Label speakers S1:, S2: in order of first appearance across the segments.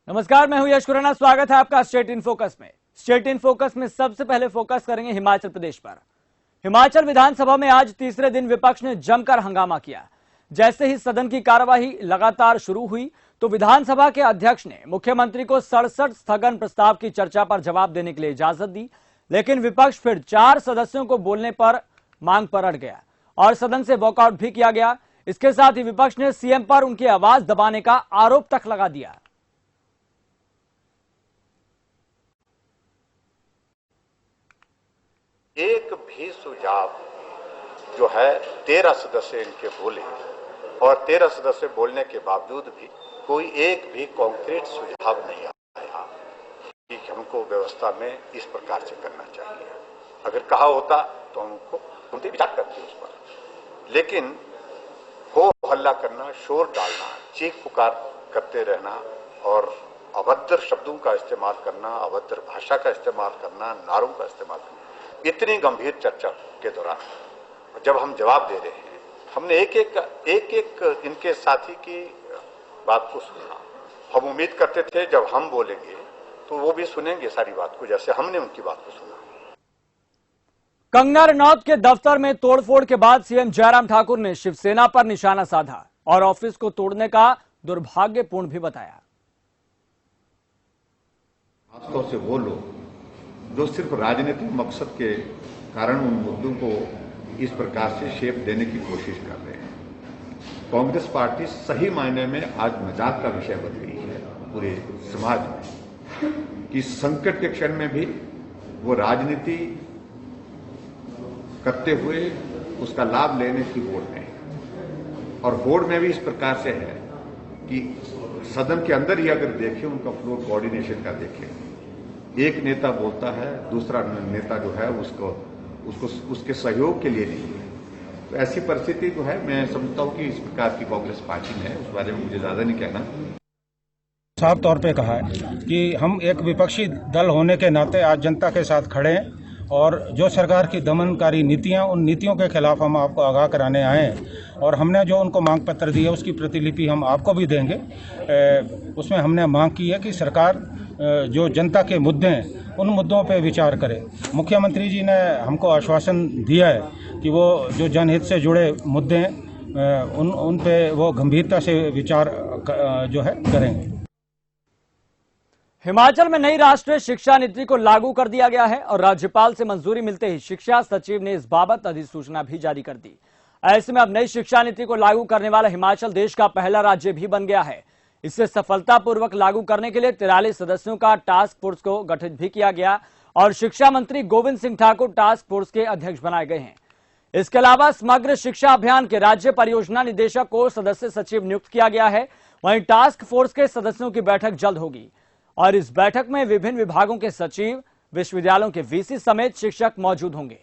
S1: नमस्कार, मैं हूं यश खुराना। स्वागत है आपका स्टेट इन फोकस में। स्टेट इन फोकस में सबसे पहले फोकस करेंगे हिमाचल प्रदेश पर। हिमाचल विधानसभा में आज तीसरे दिन विपक्ष ने जमकर हंगामा किया। जैसे ही सदन की कार्यवाही लगातार शुरू हुई तो विधानसभा के अध्यक्ष ने मुख्यमंत्री को 67 स्थगन प्रस्ताव की चर्चा पर जवाब देने के लिए इजाजत दी, लेकिन विपक्ष फिर 4 सदस्यों को बोलने पर मांग पर अड़ गया और सदन से वॉकआउट भी किया गया। इसके साथ ही विपक्ष ने सीएम पर उनकी आवाज दबाने का आरोप तक लगा दिया।
S2: एक भी सुझाव जो है 13 सदस्य इनके बोले और 13 सदस्य बोलने के बावजूद भी कोई एक भी कॉन्क्रीट सुझाव नहीं आया कि हमको व्यवस्था में इस प्रकार से करना चाहिए। अगर कहा होता तो हमको विचार करते उस पर, लेकिन हो हल्ला करना, शोर डालना, चीख पुकार करते रहना और अभद्र शब्दों का इस्तेमाल करना, अभद्र भाषा का इस्तेमाल करना, नारों का इस्तेमाल करना, इतनी गंभीर चर्चा के दौरान जब हम जवाब दे रहे हैं, हमने एक एक इनके साथी की बात को सुना। हम उम्मीद करते थे जब हम बोलेंगे तो वो भी सुनेंगे सारी बात को, जैसे हमने उनकी बात को सुना।
S1: कंगना रनौत के दफ्तर में तोड़फोड़ के बाद सीएम जयराम ठाकुर ने शिवसेना पर निशाना साधा और ऑफिस को तोड़ने का दुर्भाग्यपूर्ण भी बताया।
S3: खासतौर से वो लोग जो सिर्फ राजनीतिक मकसद के कारण उन मुद्दों को इस प्रकार से शेप देने की कोशिश कर रहे हैं। कांग्रेस पार्टी सही मायने में आज मजाक का विषय बन गई है पूरे समाज में कि संकट के क्षण में भी वो राजनीति करते हुए उसका लाभ लेने की होड़ में है। और होड़ में भी इस प्रकार से है कि सदन के अंदर ही अगर देखें, उनका फ्लोर कोऑर्डिनेशन का देखें, एक नेता बोलता है, दूसरा नेता जो है उसको उसके सहयोग के लिए नहीं है। तो ऐसी परिस्थिति जो है, मैं समझता हूं कि इस प्रकार की कांग्रेस पार्टी में है, उस बारे में मुझे ज्यादा नहीं कहना।
S4: साफ तौर पे कहा है कि हम एक विपक्षी दल होने के नाते आज जनता के साथ खड़े हैं और जो सरकार की दमनकारी नीतियां, उन नीतियों के खिलाफ हम आपको आगाह कराने आए हैं और हमने जो उनको मांग पत्र दिया उसकी प्रतिलिपि हम आपको भी देंगे। उसमें हमने मांग की है कि सरकार जो जनता के मुद्दे हैं उन मुद्दों पे विचार करे। मुख्यमंत्री जी ने हमको आश्वासन दिया है कि वो जो जनहित से जुड़े मुद्दे हैं उन पे वो गंभीरता से विचार जो है करेंगे।
S1: हिमाचल में नई राष्ट्रीय शिक्षा नीति को लागू कर दिया गया है और राज्यपाल से मंजूरी मिलते ही शिक्षा सचिव ने इस बाबत अधिसूचना भी जारी कर दी। ऐसे में अब नई शिक्षा नीति को लागू करने वाला हिमाचल देश का पहला राज्य भी बन गया है। इसे सफलतापूर्वक लागू करने के लिए 43 सदस्यों का टास्क फोर्स को गठित भी किया गया और शिक्षा मंत्री गोविंद सिंह ठाकुर टास्क फोर्स के अध्यक्ष बनाए गए हैं। इसके अलावा समग्र शिक्षा अभियान के राज्य परियोजना निदेशक को सदस्य सचिव नियुक्त किया गया है। वहीं टास्क फोर्स के सदस्यों की बैठक जल्द होगी और इस बैठक में विभिन्न विभागों के सचिव, विश्वविद्यालयों के वीसी समेत शिक्षक मौजूद होंगे।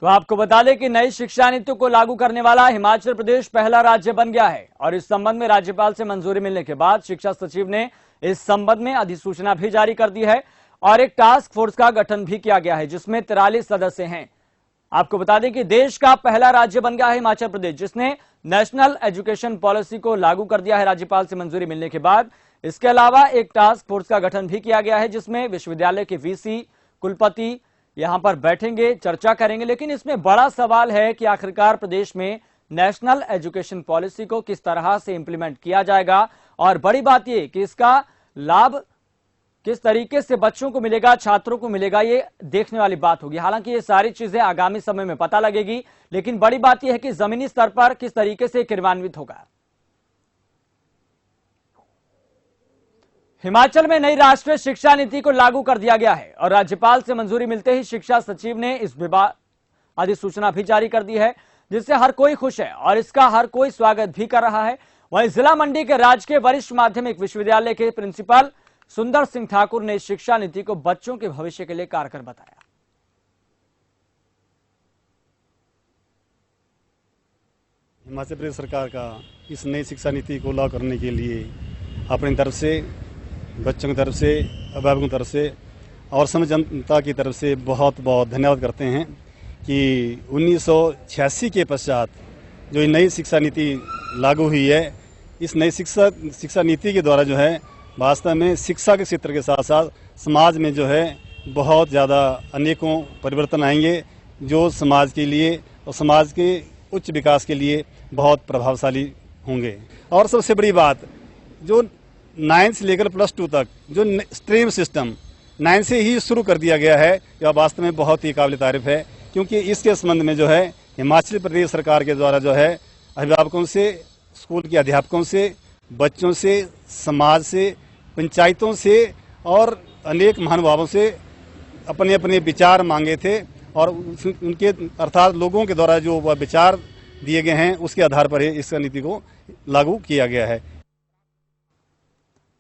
S1: तो आपको बता दें कि नई शिक्षा नीति को लागू करने वाला हिमाचल प्रदेश पहला राज्य बन गया है और इस संबंध में राज्यपाल से मंजूरी मिलने के बाद शिक्षा सचिव ने इस संबंध में अधिसूचना भी जारी कर दी है और एक टास्क फोर्स का गठन भी किया गया है जिसमें 43 सदस्य हैं। आपको बता दें कि देश का पहला राज्य बन गया है हिमाचल प्रदेश, जिसने नेशनल एजुकेशन पॉलिसी को लागू कर दिया है राज्यपाल से मंजूरी मिलने के बाद। इसके अलावा एक टास्क फोर्स का गठन भी किया गया है जिसमें विश्वविद्यालय के वीसी, कुलपति यहां पर बैठेंगे, चर्चा करेंगे। लेकिन इसमें बड़ा सवाल है कि आखिरकार प्रदेश में नेशनल एजुकेशन पॉलिसी को किस तरह से इंप्लीमेंट किया जाएगा और बड़ी बात यह कि इसका लाभ किस तरीके से बच्चों को मिलेगा, छात्रों को मिलेगा, ये देखने वाली बात होगी। हालांकि ये सारी चीजें आगामी समय में पता लगेगी, लेकिन बड़ी बात यह है कि जमीनी स्तर पर किस तरीके से क्रियान्वित होगा। हिमाचल में नई राष्ट्रीय शिक्षा नीति को लागू कर दिया गया है और राज्यपाल से मंजूरी मिलते ही शिक्षा सचिव ने इस अधिसूचना भी जारी कर दी है जिससे हर कोई खुश है और इसका हर कोई स्वागत भी कर रहा है। वहीं जिला मंडी के राजकीय वरिष्ठ माध्यमिक विश्वविद्यालय के प्रिंसिपल सुंदर सिंह ठाकुर ने शिक्षा नीति को बच्चों के भविष्य के लिए कारगर बताया।
S5: हिमाचल प्रदेश सरकार का इस नई शिक्षा नीति को लागू करने के लिए अपनी तरफ से बच्चों की तरफ से, अभिभावकों की तरफ से और समस्त जनता की तरफ से बहुत बहुत धन्यवाद करते हैं कि 1986 के पश्चात जो ये नई शिक्षा नीति लागू हुई है, इस नई शिक्षा नीति के द्वारा जो है वास्तव में शिक्षा के क्षेत्र के साथ साथ समाज में जो है बहुत ज़्यादा अनेकों परिवर्तन आएंगे, जो समाज के लिए और समाज के उच्च विकास के लिए बहुत प्रभावशाली होंगे। और सबसे बड़ी बात, जो 9 से लेकर +2 तक जो स्ट्रीम सिस्टम 9 से ही शुरू कर दिया गया है, यह वास्तव में बहुत ही काबिल तारीफ है, क्योंकि इसके संबंध में जो है हिमाचल प्रदेश सरकार के द्वारा जो है अभिभावकों से, स्कूल के अध्यापकों से, बच्चों से, समाज से, पंचायतों से और अनेक महानुभावों से अपने अपने विचार मांगे थे और उनके अर्थात लोगों के द्वारा जो वह विचार दिए गए हैं उसके आधार पर ही इस नीति को लागू किया गया है।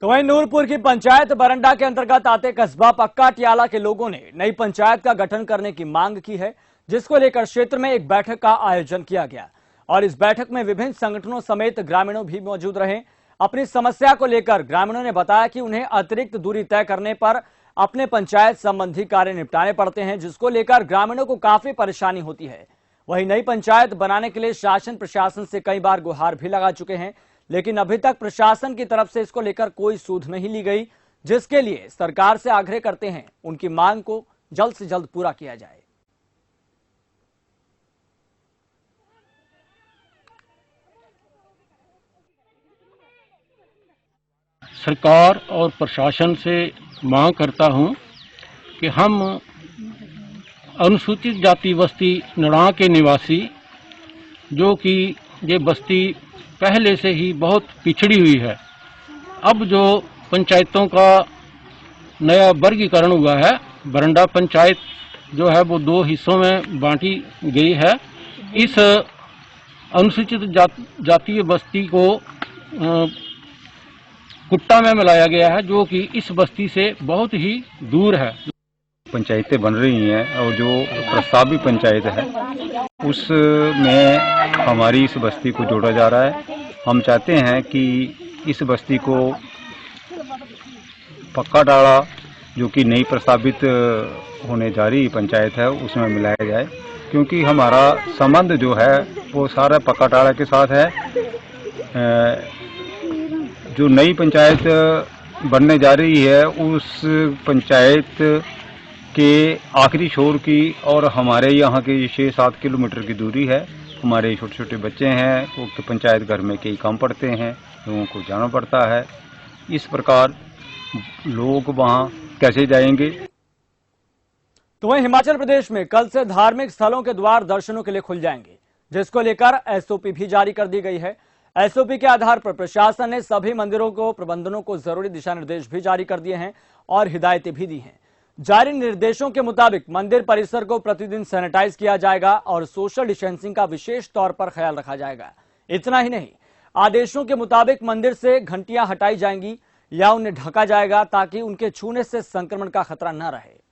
S1: तो वहीं नूरपुर की पंचायत बरंडा के अंतर्गत आते कस्बा पक्का टियाला के लोगों ने नई पंचायत का गठन करने की मांग की है, जिसको लेकर क्षेत्र में एक बैठक का आयोजन किया गया और इस बैठक में विभिन्न संगठनों समेत ग्रामीणों भी मौजूद रहे। अपनी समस्या को लेकर ग्रामीणों ने बताया कि उन्हें अतिरिक्त दूरी तय करने पर अपने पंचायत संबंधी कार्य निपटाने पड़ते हैं, जिसको लेकर ग्रामीणों को काफी परेशानी होती है। वहीं नई पंचायत बनाने के लिए शासन प्रशासन से कई बार गुहार भी लगा चुके हैं, लेकिन अभी तक प्रशासन की तरफ से इसको लेकर कोई सूध नहीं ली गई, जिसके लिए सरकार से आग्रह करते हैं उनकी मांग को जल्द से जल्द पूरा किया जाए।
S6: सरकार और प्रशासन से मांग करता हूं कि हम अनुसूचित जाति बस्ती नड़ा के निवासी, जो कि ये बस्ती पहले से ही बहुत पिछड़ी हुई है, अब जो पंचायतों का नया वर्गीकरण हुआ है, बरंडा पंचायत जो है वो 2 हिस्सों में बांटी गई है। इस अनुसूचित जातीय बस्ती को कुट्टा में मिलाया गया है, जो कि इस बस्ती से बहुत ही दूर है।
S7: पंचायतें बन रही हैं और जो प्रस्तावित पंचायत है उसमें हमारी इस बस्ती को जोड़ा जा रहा है। हम चाहते हैं कि इस बस्ती को पक्का डाला, जो कि नई प्रस्तावित होने जा रही पंचायत है, उसमें मिलाया जाए, क्योंकि हमारा संबंध जो है वो सारा पक्का डाला के साथ है। जो नई पंचायत बनने जा रही है उस पंचायत के आखिरी छोर की और हमारे यहाँ के 6-7 किलोमीटर की दूरी है। हमारे छोटे छोटे बच्चे हैं, वो तो पंचायत घर में कई काम पड़ते हैं, लोगों को जाना पड़ता है। इस प्रकार लोग वहाँ कैसे जाएंगे।
S1: तो वहीं हिमाचल प्रदेश में कल से धार्मिक स्थलों के द्वार दर्शनों के लिए खुल जाएंगे, जिसको लेकर एसओपी भी जारी कर दी गई है। एसओपी के आधार पर प्रशासन ने सभी मंदिरों को प्रबंधनों को जरूरी दिशा निर्देश भी जारी कर दिए हैं और हिदायतें भी दी हैं। जारी निर्देशों के मुताबिक मंदिर परिसर को प्रतिदिन सैनिटाइज किया जाएगा और सोशल डिस्टेंसिंग का विशेष तौर पर ख्याल रखा जाएगा। इतना ही नहीं, आदेशों के मुताबिक मंदिर से घंटियां हटाई जाएंगी या उन्हें ढका जाएगा, ताकि उनके छूने से संक्रमण का खतरा न रहे।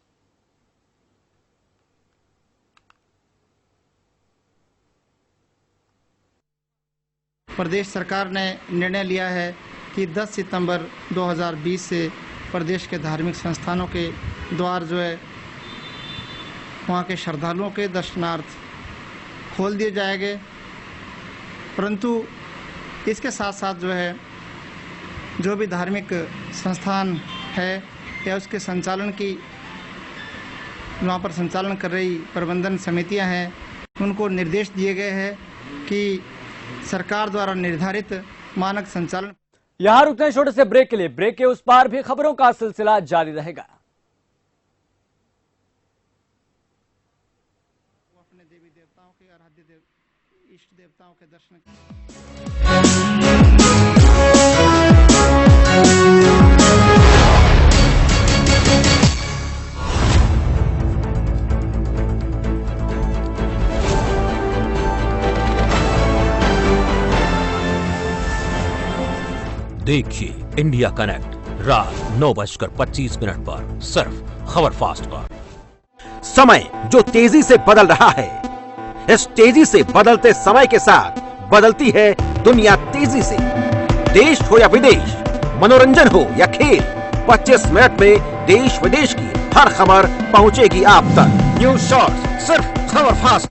S8: प्रदेश सरकार ने निर्णय लिया है कि 10 सितंबर 2020 से प्रदेश के धार्मिक संस्थानों के द्वार जो है वहाँ के श्रद्धालुओं के दर्शनार्थ खोल दिए जाएंगे, परंतु इसके साथ साथ जो है जो भी धार्मिक संस्थान है या उसके संचालन की वहाँ पर संचालन कर रही प्रबंधन समितियाँ हैं, उनको निर्देश दिए गए हैं कि सरकार द्वारा निर्धारित मानक संचालन।
S1: यहां रुकते हैं छोटे से ब्रेक के लिए। ब्रेक के उस पार भी खबरों का सिलसिला जारी रहेगा।
S8: अपने देवी देवताओं के आराध्य इष्ट देवताओं के दर्शन
S9: देखिए इंडिया कनेक्ट रात 9:25 पर सिर्फ खबर फास्ट पर।
S10: समय जो तेजी से बदल रहा है, इस तेजी से बदलते समय के साथ बदलती है दुनिया तेजी से। देश हो या विदेश, मनोरंजन हो या खेल, 25 मिनट में देश विदेश की हर खबर पहुंचेगी आप तक। न्यूज शॉर्ट्स, सिर्फ खबर फास्ट।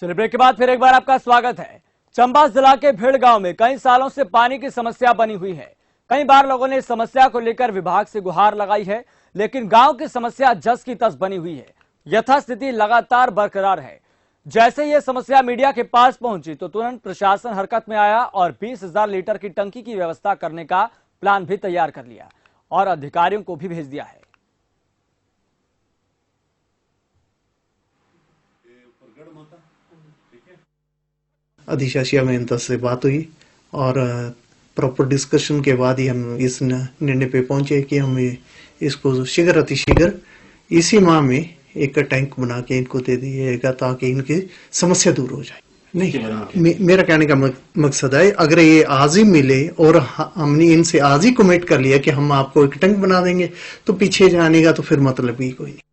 S1: चलिए ब्रेक के बाद फिर एक बार आपका स्वागत है। चंबा जिला के भीड़ गांव में कई सालों से पानी की समस्या बनी हुई है। कई बार लोगों ने इस समस्या को लेकर विभाग से गुहार लगाई है, लेकिन गांव की समस्या जस की तस बनी हुई है। यथास्थिति लगातार बरकरार है। जैसे ये समस्या मीडिया के पास पहुंची तो तुरंत प्रशासन हरकत में आया और 20,000 लीटर की टंकी की व्यवस्था करने का प्लान भी तैयार कर लिया और अधिकारियों को भी भेज दिया है।
S11: अधिशासिया मेहता से बात हुई और प्रॉपर डिस्कशन के बाद ही हम इस निर्णय पे पहुंचे कि हम इसको शीघ्र अतिशीघ्र इसी माह में एक टैंक बना के इनको दे दिएगा ताकि इनकी समस्या दूर हो जाए। नहीं, मेरा कहने का मकसद है अगर ये आज ही मिले और हमने इनसे आज ही कमिट कर लिया कि हम आपको एक टैंक बना देंगे तो पीछे जाने का तो फिर मतलब ही कोई नहीं।